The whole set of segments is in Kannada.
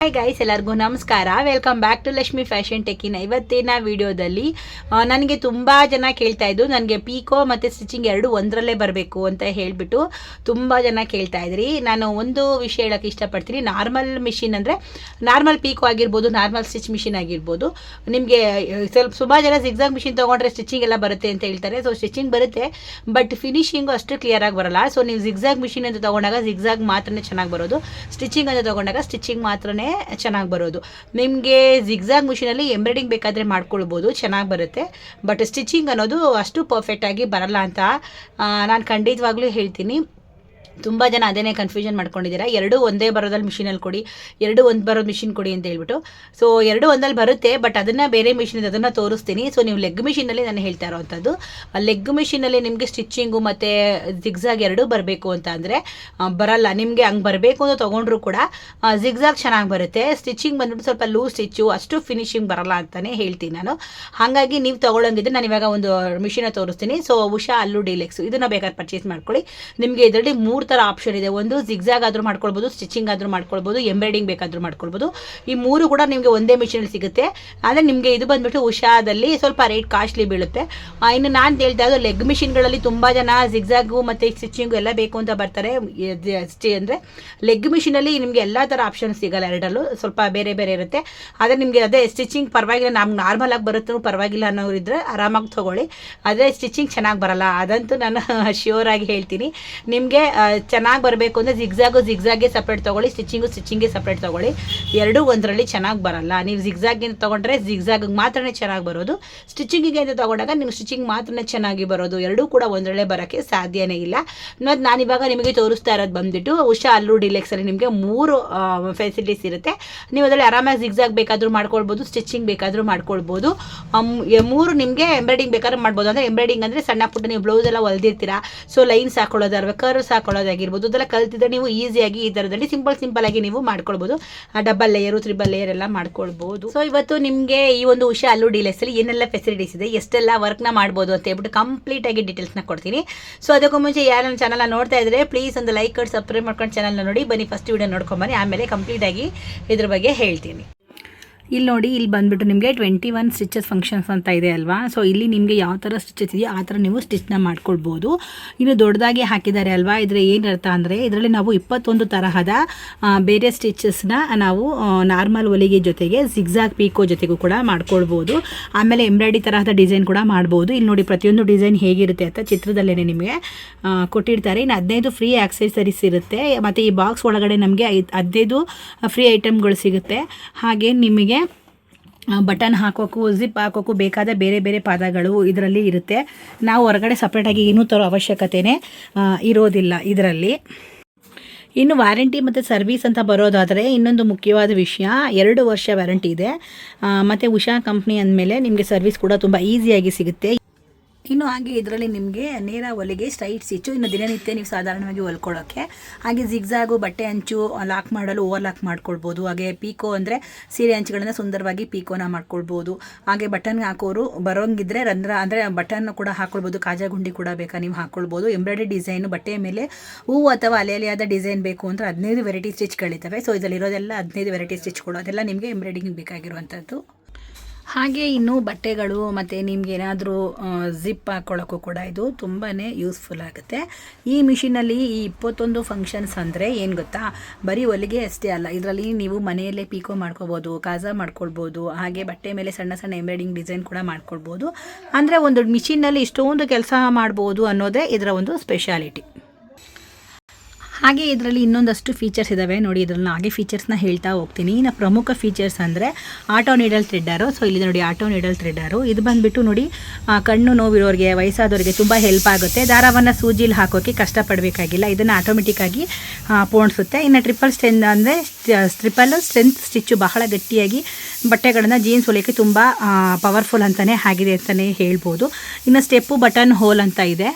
ಹಾಯ್ ಗೈಸ್, ಎಲ್ಲರಿಗೂ ನಮಸ್ಕಾರ. Welcome back to Lakshmi fashion ಟೆಕ್ಕಿನ ಇವತ್ತಿನ ವಿಡಿಯೋದಲ್ಲಿ ನನಗೆ ತುಂಬ ಜನ ಕೇಳ್ತಾ ಇದ್ದು, ನನಗೆ ಪೀಕೋ ಮತ್ತು ಸ್ಟಿಚಿಂಗ್ ಎರಡು ಒಂದರಲ್ಲೇ ಬರಬೇಕು ಅಂತ ಹೇಳಿಬಿಟ್ಟು ತುಂಬ ಜನ ಕೇಳ್ತಾ ಇದ್ರಿ. ನಾನು ಒಂದು ವಿಷಯ ಹೇಳೋಕ್ಕೆ ಇಷ್ಟಪಡ್ತೀನಿ. ನಾರ್ಮಲ್ ಮಿಷಿನ್ ಅಂದರೆ ನಾರ್ಮಲ್ ಪೀಕೋ ಆಗಿರ್ಬೋದು, ನಾರ್ಮಲ್ ಸ್ಟಿಚ್ ಮಿಷಿನ್ ಆಗಿರ್ಬೋದು, ನಿಮಗೆ ತುಂಬ ಜನ ಜಿಗ್ಜಾಗ್ ಮಿಷಿನ್ ತೊಗೊಂಡ್ರೆ ಸ್ಟಿಚಿಂಗ್ ಎಲ್ಲ ಬರುತ್ತೆ ಅಂತ ಹೇಳ್ತಾರೆ. ಸೊ ಸ್ಟಿಚಿಂಗ್ ಬರುತ್ತೆ, ಬಟ್ ಫಿನಿಶಿಂಗು ಅಷ್ಟು ಕ್ಲಿಯರಾಗಿ ಬರಲ್ಲ. ಸೊ ನೀವು ಜಿಗ್ಜಾಗ್ ಮಿಷಿನ್ ಅಂತ ತೊಗೊಂಡಾಗ ಜಿಗ್ಜಾಗ್ ಮಾತ್ರನೇ ಚೆನ್ನಾಗಿ ಬರೋದು, ಸ್ಟಿಚಿಂಗ್ ಅಂತ ತೊಗೊಂಡಾಗ ಸ್ಟಿಚಿಂಗ್ ಮಾತ್ರನೇ ಚೆನ್ನಾಗಿ ಬರೋದು. ನಿಮಗೆ ಜಿಗ್ಜಾಗ್ ಮಿಷಿನಲ್ಲಿ ಎಂಬ್ರಾಯ್ಡಿಂಗ್ ಬೇಕಾದರೆ ಮಾಡ್ಕೊಳ್ಬೋದು, ಚೆನ್ನಾಗಿ ಬರುತ್ತೆ. ಬಟ್ ಸ್ಟಿಚಿಂಗ್ ಅನ್ನೋದು ಅಷ್ಟು ಪರ್ಫೆಕ್ಟಾಗಿ ಬರಲ್ಲ ಅಂತ ನಾನು ಖಂಡಿತವಾಗ್ಲೂ ಹೇಳ್ತೀನಿ. ತುಂಬ ಜನ ಅದೇನೇ ಕನ್ಫ್ಯೂಷನ್ ಮಾಡ್ಕೊಂಡಿದ್ದೀರಾ. ಎರಡು ಒಂದೇ ಬರೋದಲ್ಲಿ ಮಿಷಿನಲ್ಲಿ ಕೊಡಿ, ಎರಡು ಒಂದು ಬರೋದು ಮಿಷಿನ್ ಕೊಡಿ ಅಂತ ಹೇಳ್ಬಿಟ್ಟು. ಸೊ ಎರಡು ಒಂದಲ್ಲಿ ಬರುತ್ತೆ, ಬಟ್ ಅದನ್ನು ಬೇರೆ ಮಿಷಿನ್ ಇದೆ, ಅದನ್ನು ತೋರಿಸ್ತೀನಿ. ಸೊ ನೀವು ಲೆಗ್ ಮಿಷಿನಲ್ಲಿ ನಾನು ಹೇಳ್ತಾ ಇರೋವಂಥದ್ದು, ಲೆಗ್ ಮಿಷಿನಲ್ಲಿ ನಿಮಗೆ ಸ್ಟಿಚಿಂಗು ಮತ್ತು ಜಿಗ್ಜಾಗ್ ಎರಡೂ ಬರಬೇಕು ಅಂತ ಅಂದರೆ ಬರಲ್ಲ. ನಿಮಗೆ ಹಂಗೆ ಬರಬೇಕು ಅಂತ ತೊಗೊಂಡ್ರು ಕೂಡ ಜಿಗ್ಜಾಗ್ ಚೆನ್ನಾಗಿ ಬರುತ್ತೆ, ಸ್ಟಿಚಿಂಗ್ ಬಂದ್ಬಿಟ್ಟು ಸ್ವಲ್ಪ ಲೂಸ್ ಸ್ಟಿಚ್ಚು, ಅಷ್ಟು ಫಿನಿಶಿಂಗ್ ಬರಲ್ಲ ಅಂತಲೇ ಹೇಳ್ತೀನಿ ನಾನು. ಹಾಗಾಗಿ ನೀವು ತೊಗೊಳಂಗಿದ್ರೆ ನಾನು ಇವಾಗ ಒಂದು ಮಿಷಿನ ತೋರಿಸ್ತೀನಿ. ಸೊ ಉಷಾ ಅಲ್ಲು ಡಿಲೆಕ್ಸು, ಇದನ್ನು ಬೇಕಾದ್ರೆ ಪರ್ಚೇಸ್ ಮಾಡ್ಕೊಳ್ಳಿ. ನಿಮಗೆ ಇದರಲ್ಲಿ 3 ಥರ ಆಪ್ಷನ್ ಇದೆ. ಒಂದು ಜಿಗ್ಜಾಗ್ ಆದರೂ ಮಾಡ್ಕೊಳ್ಬೋದು, ಸ್ಟಿಚಿಂಗ್ ಆದರೂ ಮಾಡ್ಕೊಳ್ಬೋದು, ಎಂಬ್ರಾಯ್ಡಿಂಗ್ ಬೇಕಾದರೂ ಮಾಡ್ಕೊಳ್ಬೋದು. ಈ 3 ಕೂಡ ನಿಮಗೆ ಒಂದೇ ಮಿಷಿನಲ್ಲಿ ಸಿಗುತ್ತೆ. ಆದರೆ ನಿಮಗೆ ಇದು ಬಂದುಬಿಟ್ಟು ಉಷಾದಲ್ಲಿ ಸ್ವಲ್ಪ ರೇಟ್ ಕಾಸ್ಟ್ಲಿ ಬೀಳುತ್ತೆ. ಇನ್ನು ನಾನು ಹೇಳ್ತಾ ಇದ್ದು ಲೆಗ್ ಮಿಷಿನ್ಗಳಲ್ಲಿ ತುಂಬ ಜನ ಜಿಗ್ಜಾಗು ಮತ್ತು ಸ್ಟಿಚಿಂಗು ಎಲ್ಲ ಬೇಕು ಅಂತ ಬರ್ತಾರೆ. ಅಂದರೆ ಲೆಗ್ ಮಿಷಿನಲ್ಲಿ ನಿಮಗೆ ಎಲ್ಲ ಥರ ಆಪ್ಷನ್ ಸಿಗಲ್ಲ, ಎರಡಲ್ಲೂ ಸ್ವಲ್ಪ ಬೇರೆ ಬೇರೆ ಇರುತ್ತೆ. ಆದರೆ ನಿಮಗೆ ಅದೇ ಸ್ಟಿಚಿಂಗ್ ಪರವಾಗಿಲ್ಲ, ನಮ್ಗೆ ನಾರ್ಮಲಾಗಿ ಬರುತ್ತೋ ಪರವಾಗಿಲ್ಲ ಅನ್ನೋರಿದ್ರೆ ಆರಾಮಾಗಿ ತೊಗೊಳ್ಳಿ. ಆದರೆ ಸ್ಟಿಚಿಂಗ್ ಚೆನ್ನಾಗಿ ಬರಲ್ಲ, ಅದಂತೂ ನಾನು ಶ್ಯೂರ್ ಆಗಿ ಹೇಳ್ತೀನಿ. ನಿಮಗೆ ಚೆನ್ನಾಗಿ ಬರಬೇಕು ಅಂದರೆ ಜಿಗ್ಜಾಗೆ ಸಪ್ರೇಟ್ ತೊಗೊಳ್ಳಿ, ಸ್ಟಿಚಿಂಗ್ಗೆ ಸಪ್ರೇಟ್ ತೊಗೊಳ್ಳಿ. ಎರಡೂ ಒಂದರಲ್ಲಿ ಚೆನ್ನಾಗಿ ಬರಲ್ಲ. ನೀವು ಜಿಗ್ಜಾಗಿಂದ ತೊಗೊಂಡ್ರೆ ಜಿಗ್ಜಾಗಿಗೆ ಮಾತ್ರನೇ ಚೆನ್ನಾಗಿ ಬರೋದು, ಸ್ಟಿಚಿಂಗಿಗೆ ಅಂತ ತೊಗೊಂಡಾಗ ನೀವು ಸ್ಟಿಚಿಂಗ್ ಮಾತ್ರನೇ ಚೆನ್ನಾಗಿ ಬರೋದು. ಎರಡೂ ಕೂಡ ಒಂದರಲ್ಲೇ ಬರೋಕ್ಕೆ ಸಾಧ್ಯನೇ ಇಲ್ಲ. ಮತ್ತು ನಾನಿವಾಗ ನಿಮಗೆ ತೋರಿಸ್ತಾ ಇರೋದು ಬಂದುಬಿಟ್ಟು ಉಷಾ ಅಲ್ಲು ಡಿಲೆಕ್ಸಲ್ಲಿ ನಿಮಗೆ 3 ಫೆಸಿಲಿಟೀಸ್ ಇರುತ್ತೆ. ನೀವು ಅದರಲ್ಲಿ ಆರಾಮಾಗಿ ಜಿಗ್ಜಾಗ್ ಬೇಕಾದರೂ ಮಾಡ್ಕೊಳ್ಬೋದು, ಸ್ಟಿಚಿಂಗ್ ಬೇಕಾದರೂ ಮಾಡ್ಕೊಳ್ಬೋದು. 3 ನಿಮಗೆ ಎಂಬ್ರಾಯ್ಡಿಂಗ್ ಬೇಕಾದ್ರೂ ಮಾಡ್ಬೋದು. ಅಂದರೆ ಎಂಬ್ರಾಯ್ಡಿಂಗ್ ಅಂದರೆ ಸಣ್ಣ ಪುಟ್ಟ ನೀವು ಬ್ಲೌಸ್ ಎಲ್ಲ ಹೊಲ್ದಿರ್ತೀರಾ, ಸೊ ಲೈನ್ಸ್ ಹಾಕೊಳ್ಳೋದಾದ್ರೆ, ಕರ್ವ್ಸ್ ಹಾಕೊಳ್ಳೋದಾಗಿರ್ಬೋದು, ಅದೆಲ್ಲ ಕಲ್ತಿದ್ರೆ ನೀವು ಈಸಿಯಾಗಿ ಈ ಥರದಲ್ಲಿ ಸಿಂಪಲ್ ಆಗಿ ನೀವು ಮಾಡ್ಕೊಳ್ಬೋದು. ಡಬಲ್ ಲೇಯರು, 3 ಲೇಯರ್ ಎಲ್ಲ ಮಾಡ್ಕೊಳ್ಬೋದು. ಸೊ ಇವತ್ತು ನಿಮಗೆ ಈ ಒಂದು ಉಷಾ ಅಲ್ಲು ಡಿಲೆಕ್ಸಲ್ಲಿ ಏನೆಲ್ಲ ಫೆಸಿಲಿಟೀಸ್ ಇದೆ, ಎಷ್ಟೆಲ್ಲ ವರ್ಕ್ನ ಮಾಡ್ಬೋದು ಅಂತ ಹೇಳ್ಬಿಟ್ಟು ಕಂಪ್ಲೀಟಾಗಿ ಡೀಟೇಲ್ಸ್ನ ಕೊಡ್ತೀನಿ. ಸೊ ಅದಕ್ಕೂ ಮುಂಚೆ ಯಾರು ನನ್ನ ಚಾನಲ್ನ ನೋಡ್ತಾ ಇದ್ರೆ ಪ್ಲೀಸ್ ಒಂದು ಲೈಕ್ ಕೊಟ್ಟು ಸಬ್ಸ್ಕ್ರೈಬ್ ಮಾಡ್ಕೊಂಡು ಚಾನಲ್ನ ನೋಡಿ. ಬನ್ನಿ ಫಸ್ಟ್ ವಿಡಿಯೋ ನೋಡ್ಕೊಂಬನ್ನಿ, ಆಮೇಲೆ ಕಂಪ್ಲೀಟಾಗಿ ಇದ್ರ ಬಗ್ಗೆ ಹೇಳ್ತೀನಿ. ಇಲ್ಲಿ ನೋಡಿ, ಇಲ್ಲಿ ಬಂದುಬಿಟ್ಟು ನಿಮಗೆ 21 ಸ್ಟಿಚಸ್ ಫಂಕ್ಷನ್ಸ್ ಅಂತ ಇದೆ ಅಲ್ವಾ. ಸೊ ಇಲ್ಲಿ ನಿಮಗೆ ಯಾವ ಥರ ಸ್ಟಿಚಸ್ ಇದೆಯೋ ಆ ಥರ ನೀವು ಸ್ಟಿಚ್ನ ಮಾಡ್ಕೊಳ್ಬೋದು. ಇನ್ನು ದೊಡ್ಡದಾಗಿ ಹಾಕಿದ್ದಾರೆ ಅಲ್ವಾ, ಇದರ ಏನು ಅರ್ಥ ಅಂದರೆ ಇದರಲ್ಲಿ ನಾವು 21 ತರಹದ ಬೇರೆ ಸ್ಟಿಚಸ್ನ ನಾವು ನಾರ್ಮಲ್ ಹೊಲಿಗೆ ಜೊತೆಗೆ ಜಿಗ್ಜಾಗ್ ಪೀಕೋ ಜೊತೆಗೂ ಕೂಡ ಮಾಡ್ಕೊಳ್ಬೋದು. ಆಮೇಲೆ ಎಂಬ್ರಾಯ್ಡಿ ತರಹದ ಡಿಸೈನ್ ಕೂಡ ಮಾಡ್ಬೋದು. ಇಲ್ಲಿ ನೋಡಿ ಪ್ರತಿಯೊಂದು ಡಿಸೈನ್ ಹೇಗಿರುತ್ತೆ ಅಂತ ಚಿತ್ರದಲ್ಲೇ ನಿಮಗೆ ಕೊಟ್ಟಿರ್ತಾರೆ. ಇನ್ನು 15 ಫ್ರೀ ಆಕ್ಸೆಸರೀಸ್ ಇರುತ್ತೆ. ಮತ್ತು ಈ ಬಾಕ್ಸ್ ಒಳಗಡೆ ನಮಗೆ 15 ಫ್ರೀ ಐಟಮ್ಗಳು ಸಿಗುತ್ತೆ. ಹಾಗೆ ನಿಮಗೆ ಬಟನ್ ಹಾಕೋಕ್ಕೂ, ಜಿಪ್ ಹಾಕೋಕ್ಕೂ ಬೇಕಾದ ಬೇರೆ ಬೇರೆ ಪದಗಳು ಇದರಲ್ಲಿ ಇರುತ್ತೆ. ನಾವು ಹೊರಗಡೆ ಸಪ್ರೇಟಾಗಿ ಏನೂ ತರೋ ಅವಶ್ಯಕತೆಯೇ ಇರೋದಿಲ್ಲ ಇದರಲ್ಲಿ. ಇನ್ನು ವಾರಂಟಿ ಮತ್ತು ಸರ್ವಿಸ್ ಅಂತ ಬರೋದಾದರೆ ಇನ್ನೊಂದು ಮುಖ್ಯವಾದ ವಿಷಯ, 2 ವರ್ಷ ವ್ಯಾರಂಟಿ ಇದೆ. ಮತ್ತು ಉಷಾ ಕಂಪ್ನಿ ಅಂದಮೇಲೆ ನಿಮಗೆ ಸರ್ವಿಸ್ ಕೂಡ ತುಂಬ ಈಸಿಯಾಗಿ ಸಿಗುತ್ತೆ. ಇನ್ನು ಹಾಗೆ ಇದರಲ್ಲಿ ನಿಮಗೆ ನೇರ ಹೊಲಿಗೆ, ಸ್ಟ್ರೈಟ್ ಸ್ಟಿಚ್ಚು, ಇನ್ನು ದಿನನಿತ್ಯ ನೀವು ಸಾಧಾರಣವಾಗಿ ಹೊಲ್ಕೊಳ್ಳೋಕ್ಕೆ. ಹಾಗೆ ಜಿಗ್ಜಾಗು ಬಟ್ಟೆ ಅಂಚು ಲಾಕ್ ಮಾಡಲು ಓವರ್ಲಾಕ್ ಮಾಡ್ಕೊಳ್ಬೋದು. ಹಾಗೆ ಪೀಕೋ ಅಂದರೆ ಸೀರೆ ಅಂಚುಗಳನ್ನು ಸುಂದರವಾಗಿ ಪೀಕೋನ ಮಾಡ್ಕೊಳ್ಬೋದು. ಹಾಗೆ ಬಟನ್ ಹಾಕೋರು ಬರೋಂಗಿದ್ರೆ ರಂಧ್ರ ಅಂದರೆ ಬಟನ್ ಕೂಡ ಹಾಕ್ಕೊಳ್ಬೋದು. ಕಾಜಾ ಗುಂಡಿ ಕೂಡ ಬೇಕಾ ನೀವು ಹಾಕ್ಕೊಳ್ಬೋದು. ಎಂಬ್ರಾಯ್ಡ್ರಿ ಡಿಸೈನು, ಬಟ್ಟೆಯ ಮೇಲೆ ಹೂವು ಅಥವಾ ಅಲೆಯಾದ ಡಿಸೈನ್ ಬೇಕು ಅಂದರೆ 15 ವೆರೈಟಿ ಸ್ಟಿಚ್ಗಳಿದ್ದಾವೆ. ಸೊ ಇದರಲ್ಲಿರೋದೆಲ್ಲ 15 ವೆರೈಟಿ ಸ್ಟಿಚ್ಗಳು, ಅದೆಲ್ಲ ನಿಮಗೆ ಎಂಬ್ರಾಯ್ಡಿಂಗ್ ಬೇಕಾಗಿರುವಂಥದ್ದು. ಹಾಗೆ ಇನ್ನು ಬಟ್ಟೆಗಳು ಮತ್ತು ನಿಮ್ಗೆ ಏನಾದರೂ ಜಿಪ್ ಹಾಕ್ಕೊಳ್ಳೋಕ್ಕೂ ಕೂಡ ಇದು ತುಂಬಾ ಯೂಸ್ಫುಲ್ ಆಗುತ್ತೆ. ಈ ಮಿಷಿನಲ್ಲಿ ಈ 21 ಫಂಕ್ಷನ್ಸ್ ಅಂದರೆ ಏನು ಗೊತ್ತಾ, ಬರೀ ಹೊಲಿಗೆ ಅಷ್ಟೇ ಅಲ್ಲ, ಇದರಲ್ಲಿ ನೀವು ಮನೆಯಲ್ಲೇ ಪೀಕೋ ಮಾಡ್ಕೊಬೋದು, ಕಾಜಾ ಮಾಡ್ಕೊಳ್ಬೋದು. ಹಾಗೆ ಬಟ್ಟೆ ಮೇಲೆ ಸಣ್ಣ ಸಣ್ಣ ಎಂಬ್ರಾಯ್ಡಿಂಗ್ ಡಿಸೈನ್ ಕೂಡ ಮಾಡ್ಕೊಳ್ಬೋದು. ಅಂದರೆ ಒಂದು ಮಿಷಿನಲ್ಲಿ ಇಷ್ಟೊಂದು ಕೆಲಸ ಮಾಡ್ಬೋದು ಅನ್ನೋದೇ ಇದರ ಒಂದು ಸ್ಪೆಷಾಲಿಟಿ. ಹಾಗೆ ಇದರಲ್ಲಿ ಇನ್ನೊಂದಷ್ಟು ಫೀಚರ್ಸ್ ಇದ್ದಾವೆ ನೋಡಿ. ಇದರಲ್ಲಿ ಹಾಗೆ ಫೀಚರ್ಸ್ನ ಹೇಳ್ತಾ ಹೋಗ್ತೀನಿ. ಇನ್ನು ಪ್ರಮುಖ ಫೀಚರ್ಸ್ ಅಂದರೆ ಆಟೋ ನೀಡಲ್ ಥ್ರೆಡ್ಡರು. ಸೊ ಇಲ್ಲಿ ನೋಡಿ ಆಟೋ ನೀಡಲ್ ಥ್ರೆಡ್ಡರು, ಇದು ಬಂದುಬಿಟ್ಟು ನೋಡಿ ಕಣ್ಣು ನೋವಿರೋರಿಗೆ, ವಯಸ್ಸಾದವರಿಗೆ ತುಂಬ ಹೆಲ್ಪ್ ಆಗುತ್ತೆ. ದಾರವನ್ನು ಸೂಜಿಲಿ ಹಾಕೋಕ್ಕೆ ಕಷ್ಟಪಡಬೇಕಾಗಿಲ್ಲ, ಇದನ್ನು ಆಟೋಮೆಟಿಕ್ಕಾಗಿ ಪೋಣಿಸುತ್ತೆ. ಇನ್ನು ಟ್ರಿಪಲ್ ಸ್ಟ್ರೆಂತ್ ಸ್ಟಿಚ್ಚು ಬಹಳ ಗಟ್ಟಿಯಾಗಿ ಬಟ್ಟೆಗಳನ್ನು ಜೀನ್ಸ್ ಹೊಲಿಯೋಕ್ಕೆ ತುಂಬ ಪವರ್ಫುಲ್ ಅಂತಲೇ ಆಗಿದೆ ಅಂತಲೇ ಹೇಳ್ಬೋದು. ಇನ್ನು ಸ್ಟೆಪ್ಪು ಬಟನ್ ಹೋಲ್ ಅಂತ ಇದೆ.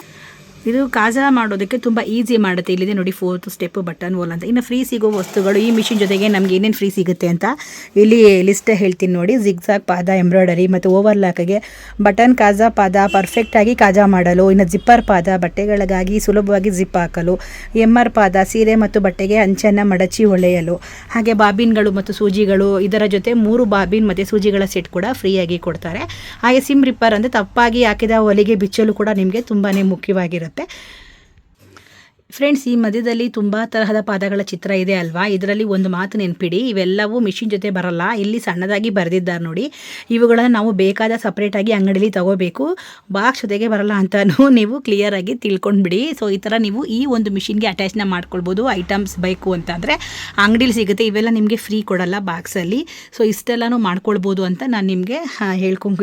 ಇದು ಕಾಜಾ ಮಾಡೋದಕ್ಕೆ ತುಂಬ ಈಸಿ ಮಾಡುತ್ತೆ. ಇಲ್ಲಿದೆ ನೋಡಿ 4th ಸ್ಟೆಪ್ ಬಟನ್ ಹೋಲ್ ಅಂತ. ಇನ್ನು ಫ್ರೀ ಸಿಗೋ ವಸ್ತುಗಳು ಈ ಮಿಷಿನ್ ಜೊತೆಗೆ ನಮ್ಗೆ ಏನೇನು ಫ್ರೀ ಸಿಗುತ್ತೆ ಅಂತ ಇಲ್ಲಿ ಲಿಸ್ಟ್ ಹೇಳ್ತೀನಿ ನೋಡಿ. ಜಿಗ್ಜಾಗ್ ಪಾದ ಎಂಬ್ರಾಯ್ಡರಿ ಮತ್ತು ಓವರ್ಲಾಕ್ಗೆ ಬಟನ್ ಕಾಜಾ ಪಾದ ಪರ್ಫೆಕ್ಟಾಗಿ ಕಾಜಾ ಮಾಡಲು. ಇನ್ನು ಜಿಪ್ಪರ್ ಪಾದ ಬಟ್ಟೆಗಳಿಗಾಗಿ ಸುಲಭವಾಗಿ ಜಿಪ್ ಹಾಕಲು. MR ಪಾದ ಸೀರೆ ಮತ್ತು ಬಟ್ಟೆಗೆ ಅಂಚನ್ನು ಮಡಚಿ ಹೊಳೆಯಲು. ಹಾಗೆ ಬಾಬಿನ್ಗಳು ಮತ್ತು ಸೂಜಿಗಳು, ಇದರ ಜೊತೆ 3 ಬಾಬಿನ್ ಮತ್ತು ಸೂಜಿಗಳ ಸೆಟ್ ಕೂಡ ಫ್ರೀಯಾಗಿ ಕೊಡ್ತಾರೆ. ಹಾಗೆ ಸಿಮ್ ರಿಪ್ಪರ್ ಅಂದರೆ ತಪ್ಪಾಗಿ ಹಾಕಿದ ಹೊಲಿಗೆ ಬಿಚ್ಚಲು ಕೂಡ ನಿಮಗೆ ತುಂಬಾ ಮುಖ್ಯವಾಗಿರುತ್ತೆ. ಫ್ರೆಂಡ್ಸ್, ಈ ಮಧ್ಯದಲ್ಲಿ ತುಂಬ ತರಹದ ಪಾದಗಳ ಚಿತ್ರ ಇದೆ ಅಲ್ವಾ, ಇದರಲ್ಲಿ ಒಂದು ಮಾತು ನೆನ್ಪಿಡಿ, ಇವೆಲ್ಲವೂ ಮಿಷಿನ್ ಜೊತೆ ಬರಲ್ಲ. ಇಲ್ಲಿ ಸಣ್ಣದಾಗಿ ಬರೆದಿದ್ದಾರೆ ನೋಡಿ. ಇವುಗಳನ್ನು ನಾವು ಬೇಕಾದ ಸಪ್ರೇಟಾಗಿ ಅಂಗಡಿಯಲ್ಲಿ ತಗೋಬೇಕು. ಬಾಕ್ಸ್ ಜೊತೆಗೆ ಬರಲ್ಲ ಅಂತಲೂ ನೀವು ಕ್ಲಿಯರಾಗಿ ತಿಳ್ಕೊಂಡ್ಬಿಡಿ. ಸೊ ಈ ಥರ ನೀವು ಈ ಒಂದು ಮಿಷಿನ್ಗೆ ಅಟ್ಯಾಚ್ನ ಮಾಡ್ಕೊಳ್ಬೋದು. ಐಟಮ್ಸ್ ಬೇಕು ಅಂತಂದರೆ ಅಂಗಡಿಲಿ ಸಿಗುತ್ತೆ. ಇವೆಲ್ಲ ನಿಮಗೆ ಫ್ರೀ ಕೊಡಲ್ಲ ಬಾಕ್ಸಲ್ಲಿ. ಸೊ ಇಷ್ಟೆಲ್ಲನೂ ಮಾಡ್ಕೊಳ್ಬೋದು ಅಂತ ನಾನು ನಿಮಗೆ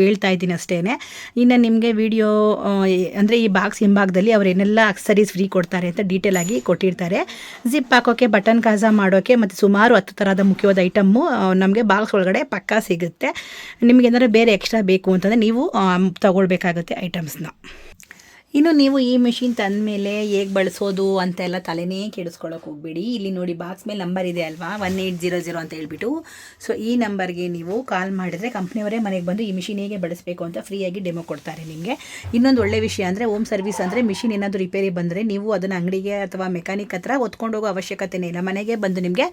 ಹೇಳ್ತಾ ಇದ್ದೀನಿ ಅಷ್ಟೇ. ಇನ್ನು ನಿಮಗೆ ವಿಡಿಯೋ ಅಂದರೆ ಈ ಬಾಕ್ಸ್ ಹಿಂಭಾಗದಲ್ಲಿ ಅವರೇನೆಲ್ಲ ಅಕ್ಸರೀಸ್ ಫ್ರೀ ಕೊಡ್ತಾರೆ ಅಂತ ಡೀಟೇಲ್ ಆಗಿ ಕೊಟ್ಟಿರ್ತಾರೆ. ಜಿಪ್ ಹಾಕೋಕ್ಕೆ, ಬಟನ್ ಕಾಜಾ ಮಾಡೋಕ್ಕೆ ಮತ್ತು ಸುಮಾರು 10 ಥರದ ಮುಖ್ಯವಾದ ಐಟಮ್ಮು ನಮಗೆ ಬಾಕ್ಸ್ ಒಳಗಡೆ ಪಕ್ಕಾ ಸಿಗುತ್ತೆ. ನಿಮಗೆ ಏನಾದರೂ ಬೇರೆ ಎಕ್ಸ್ಟ್ರಾ ಬೇಕು ಅಂತಂದರೆ ನೀವು ತಗೊಳ್ಬೇಕಾಗುತ್ತೆ ಐಟಮ್ಸ್ನ. ಇನ್ನು ನೀವು ಈ ಮಿಷಿನ್ ತಂದ ಮೇಲೆ ಹೇಗೆ ಬಳಸೋದು ಅಂತೆಲ್ಲ ತಲೆನೇ ಕೆಡಿಸ್ಕೊಳ್ಳೋಕೆ ಹೋಗ್ಬೇಡಿ. ಇಲ್ಲಿ ನೋಡಿ ಬಾಕ್ಸ್ ಮೇಲೆ ನಂಬರ್ ಇದೆ ಅಲ್ವಾ, 1800 ಅಂತ ಹೇಳ್ಬಿಟ್ಟು. ಸೊ ಈ ನಂಬರ್ಗೆ ನೀವು ಕಾಲ್ ಮಾಡಿದರೆ ಕಂಪ್ನಿಯವರೇ ಮನೆಗೆ ಬಂದು ಈ ಮಿಷಿನ್ ಹೇಗೆ ಬಳಸಬೇಕು ಅಂತ ಫ್ರೀಯಾಗಿ ಡೆಮೋ ಕೊಡ್ತಾರೆ ನಿಮಗೆ. ಇನ್ನೊಂದು ಒಳ್ಳೆ ವಿಷಯ ಅಂದರೆ ಹೋಮ್ ಸರ್ವಿಸ್ ಅಂದರೆ ಮಿಷಿನ್ ಏನಾದರೂ ರಿಪೇರಿ ಬಂದರೆ ನೀವು ಅದನ್ನು ಅಂಗಡಿಗೆ ಅಥವಾ ಮೆಕ್ಯಾನಿಕ್ ಹತ್ರ ಹೊತ್ಕೊಂಡು ಹೋಗೋ ಅವಶ್ಯಕತೆನೇ ಇಲ್ಲ. ಮನೆಗೆ ಬಂದು ನಿಮಗೆ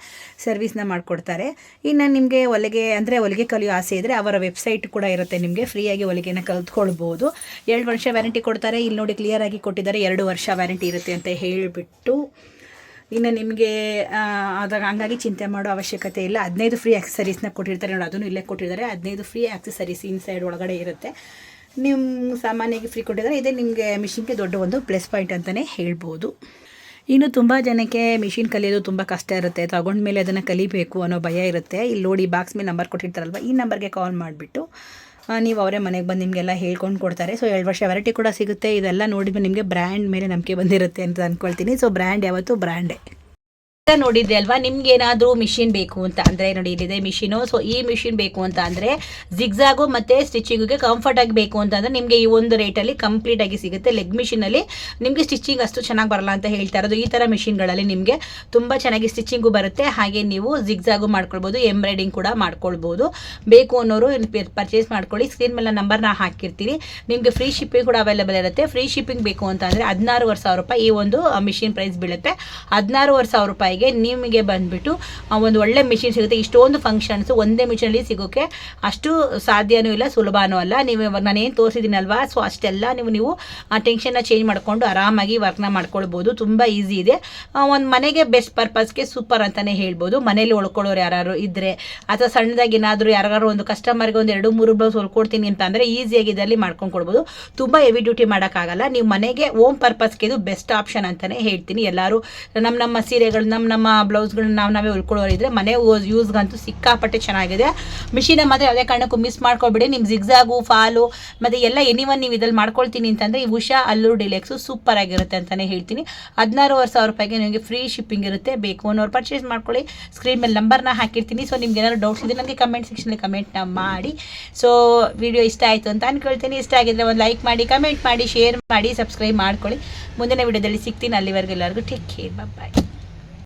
ಸರ್ವಿಸ್ನ ಮಾಡಿಕೊಡ್ತಾರೆ. ಇನ್ನು ನಿಮಗೆ ಹೊಲಿಗೆ ಕಲಿಯೋ ಆಸೆ ಇದ್ದರೆ ಅವರ ವೆಬ್ಸೈಟ್ ಕೂಡ ಇರುತ್ತೆ. ನಿಮಗೆ ಫ್ರೀಯಾಗಿ ಹೊಲಿಗೆನ ಕಲ್ತ್ಕೊಳ್ಬೋದು. 2 ವರ್ಷ ವ್ಯಾರಂಟಿ ಕೊಡ್ತಾರೆ. ಇಲ್ಲಿ ನೋಡಿ ಕ್ಲಿಯರ್ ಆಗಿ ಕೊಟ್ಟಿದ್ದಾರೆ, 2 ವರ್ಷ ವ್ಯಾರಂಟಿ ಇರುತ್ತೆ ಅಂತ ಹೇಳಿಬಿಟ್ಟು. ಇನ್ನು ನಿಮಗೆ ಹಂಗಾಗಿ ಚಿಂತೆ ಮಾಡೋ ಅವಶ್ಯಕತೆ ಇಲ್ಲ. 15 ಫ್ರೀ ಆಕ್ಸೆಸರೀಸ್ನ ಕೊಟ್ಟಿರ್ತಾರೆ ನೋಡಿ, ಅದನ್ನು ಇಲ್ಲೇ ಕೊಟ್ಟಿದ್ದಾರೆ. 15 ಫ್ರೀ ಆಕ್ಸೆಸರೀಸ್ ಇನ್ಸೈಡ್ ಒಳಗಡೆ ಇರುತ್ತೆ. ನಿಮ್ಮ ಸಾಮಾನ್ಯವಾಗಿ ಫ್ರೀ ಕೊಟ್ಟಿದ್ದಾರೆ. ಇದೇ ನಿಮಗೆ ಮಿಷಿನ್ಗೆ ದೊಡ್ಡ ಒಂದು ಪ್ಲಸ್ ಪಾಯಿಂಟ್ ಅಂತಲೇ ಹೇಳ್ಬೋದು. ಇನ್ನು ತುಂಬ ಜನಕ್ಕೆ ಮಿಷಿನ್ ಕಲಿಯೋದು ತುಂಬ ಕಷ್ಟ ಇರುತ್ತೆ. ತಗೊಂಡ್ಮೇಲೆ ಅದನ್ನು ಕಲಿಬೇಕು ಅನ್ನೋ ಭಯ ಇರುತ್ತೆ. ಇಲ್ಲಿ ನೋಡಿ ಬಾಕ್ಸ್ ಮೇಲೆ ನಂಬರ್ ಕೊಟ್ಟಿರ್ತಾರಲ್ವ, ಈ ನಂಬರ್ಗೆ ಕಾಲ್ ಮಾಡಿಬಿಟ್ಟು ನೀವು ಅವರೇ ಮನೆಗೆ ಬಂದು ನಿಮಗೆಲ್ಲ ಹೇಳ್ಕೊಂಡು ಕೊಡ್ತಾರೆ. ಸೊ 2 ವರ್ಷ ವ್ಯಾರಂಟಿ ಕೂಡ ಸಿಗುತ್ತೆ. ಇದೆಲ್ಲ ನೋಡಿದ್ಮೇಲೆ ನಿಮಗೆ ಬ್ರ್ಯಾಂಡ್ ಮೇಲೆ ನಂಬಿಕೆ ಬಂದಿರುತ್ತೆ ಅಂತ ಅಂದ್ಕೊಳ್ತೀನಿ. ಸೊ ಬ್ರ್ಯಾಂಡ್ ಯಾವತ್ತೂ ಬ್ರ್ಯಾಂಡೇ. ನೋಡಿದ್ದೆ ಅಲ್ವಾ, ನಿಮ್ಗೆ ಏನಾದರೂ ಮಿಷಿನ್ ಬೇಕು ಅಂತ ಅಂದರೆ ನೋಡಿ ಇಲ್ಲಿದೆ ಮಿಷಿನು. ಸೊ ಈ ಮಿಷಿನ್ ಬೇಕು ಅಂತ ಅಂದರೆ ಜಿಗ್ಜಾಗು ಮತ್ತು ಸ್ಟಿಚಿಂಗಿಗೆ ಕಂಫರ್ಟ್ ಆಗಿ ಬೇಕು ಅಂತಂದರೆ ನಿಮಗೆ ಈ ಒಂದು ರೇಟಲ್ಲಿ ಕಂಪ್ಲೀಟಾಗಿ ಸಿಗುತ್ತೆ. ಲೆಗ್ ಮಿಷಿನಲ್ಲಿ ನಿಮಗೆ ಸ್ಟಿಚಿಂಗ್ ಅಷ್ಟು ಚೆನ್ನಾಗಿ ಬರಲ್ಲ ಅಂತ ಹೇಳ್ತಾ ಇರೋದು. ಈ ಥರ ಮಿಷಿನ್ಗಳಲ್ಲಿ ನಿಮಗೆ ತುಂಬ ಚೆನ್ನಾಗಿ ಸ್ಟಿಚಿಂಗು ಬರುತ್ತೆ. ಹಾಗೆ ನೀವು ಜಿಗ್ಜಾಗು ಮಾಡ್ಕೊಳ್ಬೋದು, ಎಂಬ್ರಾಯ್ಡಿಂಗ್ ಕೂಡ ಮಾಡ್ಕೊಳ್ಬೋದು. ಬೇಕು ಅನ್ನೋರು ಪರ್ಚೇಸ್ ಮಾಡ್ಕೊಳ್ಳಿ. ಸ್ಕ್ರೀನ್ ಮೇಲೆ ನಂಬರ್ನ ಹಾಕಿರ್ತೀನಿ. ನಿಮಗೆ ಫ್ರೀ ಶಿಪ್ಪಿಂಗ್ ಕೂಡ ಅವೈಲೇಬಲ್ ಇರುತ್ತೆ. ಫ್ರೀ ಶಿಪ್ಪಿಂಗ್ ಬೇಕು ಅಂತ ಅಂದರೆ 16,500 ರೂಪಾಯಿ ಈ ಒಂದು ಮಿಷಿನ್ ಪ್ರೈಸ್ ಬೀಳುತ್ತೆ. 16,500 ರೂಪಾಯಿಗೆ ನಿಮಗೆ ಬಂದುಬಿಟ್ಟು ಒಂದು ಒಳ್ಳೆ ಮಿಷಿನ್ ಸಿಗುತ್ತೆ. ಇಷ್ಟೊಂದು ಫಂಕ್ಷನ್ಸ್ ಒಂದೇ ಮಿಷಿನಲ್ಲಿ ಸಿಗೋಕ್ಕೆ ಅಷ್ಟು ಸಾಧ್ಯನೂ ಇಲ್ಲ, ಸುಲಭನೂ ಅಲ್ಲ. ನೀವು ಇವಾಗ ನಾನೇನು ತೋರಿಸಿದ್ದೀನಲ್ವಾ, ಸೊ ಅಷ್ಟೆಲ್ಲ ನೀವು ಆ ಟೆನ್ಷನ್ನ ಚೇಂಜ್ ಮಾಡಿಕೊಂಡು ಆರಾಮಾಗಿ ವರ್ಕ್ನ ಮಾಡ್ಕೊಳ್ಬೋದು. ತುಂಬ ಈಸಿ ಇದೆ. ಒಂದು ಮನೆಗೆ ಬೆಸ್ಟ್ ಪರ್ಪಸ್ಗೆ ಸೂಪರ್ ಅಂತಲೇ ಹೇಳ್ಬೋದು. ಮನೇಲಿ ಹೊಳ್ಕೊಳ್ಳೋರು ಯಾರು ಇದ್ದರೆ ಅಥವಾ ಸಣ್ಣದಾಗಿ ಏನಾದರೂ ಯಾರು ಒಂದು ಕಸ್ಟಮರ್ಗೆ ಒಂದು 2-3 ಬ್ಲೌಸ್ ಹೊಲ್ಕೊಡ್ತೀನಿ ಅಂತ ಅಂದರೆ ಈಸಿಯಾಗಿ ಇದರಲ್ಲಿ ಮಾಡ್ಕೊಂಡು ಕೊಡ್ಬೋದು. ತುಂಬ ಹೆವಿ ಡ್ಯೂಟಿ ಮಾಡೋಕ್ಕಾಗಲ್ಲ. ನೀವು ಮನೆಗೆ ಹೋಮ್ ಪರ್ಪಸ್ಗೆ ಇದು ಬೆಸ್ಟ್ ಆಪ್ಷನ್ ಅಂತಲೇ ಹೇಳ್ತೀನಿ. ಎಲ್ಲರೂ ನಮ್ಮ ಸೀರೆಗಳು ನಮ್ಮ ಬ್ಲೌಸ್ಗಳನ್ನ ನಾವೇ ಹೊಲ್ಕೊಳ್ಳೋರಿದ್ರೆ ಮನೆ ಯೂಸ್ಗಂತೂ ಸಿಕ್ಕಾಪಟ್ಟೆ ಚೆನ್ನಾಗಿದೆ. ಮಿಷಿನ ಮಾತ್ರ ಯಾವುದೇ ಕಾರಣಕ್ಕೂ ಮಿಸ್ ಮಾಡ್ಕೊಬೇಡಿ. ನಿಮ್ಮ ಜಿಗ್ಜಾಗು, ಫಾಲು ಮತ್ತು ಎಲ್ಲ ಎನಿವನ್ ನೀವು ಇದ್ರಲ್ಲಿ ಮಾಡ್ಕೊಳ್ತೀನಿ ಅಂತಂದರೆ ಈ ಉಷಾ ಅಲ್ಲೂರು ಡಿಲೆಕ್ಸು ಸೂಪರ್ ಆಗಿರುತ್ತೆ ಅಂತಲೇ ಹೇಳ್ತೀನಿ. 16,500 ರೂಪಾಯಿಗೆ ನಿಮಗೆ ಫ್ರೀ ಶಿಪ್ಪಿಂಗ್ ಇರುತ್ತೆ. ಬೇಕು ಅನ್ನೋರು ಪರ್ಚೇಸ್ ಮಾಡ್ಕೊಳ್ಳಿ. ಸ್ಕ್ರೀನ್ ಮೇಲೆ ನಂಬರ್ನ ಹಾಕಿರ್ತೀನಿ. ಸೊ ನಿಮ್ಗೆ ಏನಾದ್ರು ಡೌಟ್ಸ್ ಇದೆ ನನಗೆ ಕಮೆಂಟ್ ಸೆಕ್ಷನಲ್ಲಿ ಕಮೆಂಟ್ನ ಮಾಡಿ. ಸೊ ವಿಡಿಯೋ ಇಷ್ಟ ಆಯಿತು ಅಂತ ಅಂದ್ಕೊಳ್ತೀನಿ. ಇಷ್ಟ ಆಗಿದ್ರೆ ಒಂದು ಲೈಕ್ ಮಾಡಿ, ಕಮೆಂಟ್ ಮಾಡಿ, ಶೇರ್ ಮಾಡಿ, ಸಬ್ಸ್ಕ್ರೈಬ್ ಮಾಡ್ಕೊಳ್ಳಿ. ಮುಂದಿನ ವಿಡಿಯೋದಲ್ಲಿ ಸಿಗ್ತೀನಿ. ಅಲ್ಲಿವರೆಗೂ ಎಲ್ಲರಿಗೂ ಟೇಕ್ ಕೇರ್, ಬಾಯ್.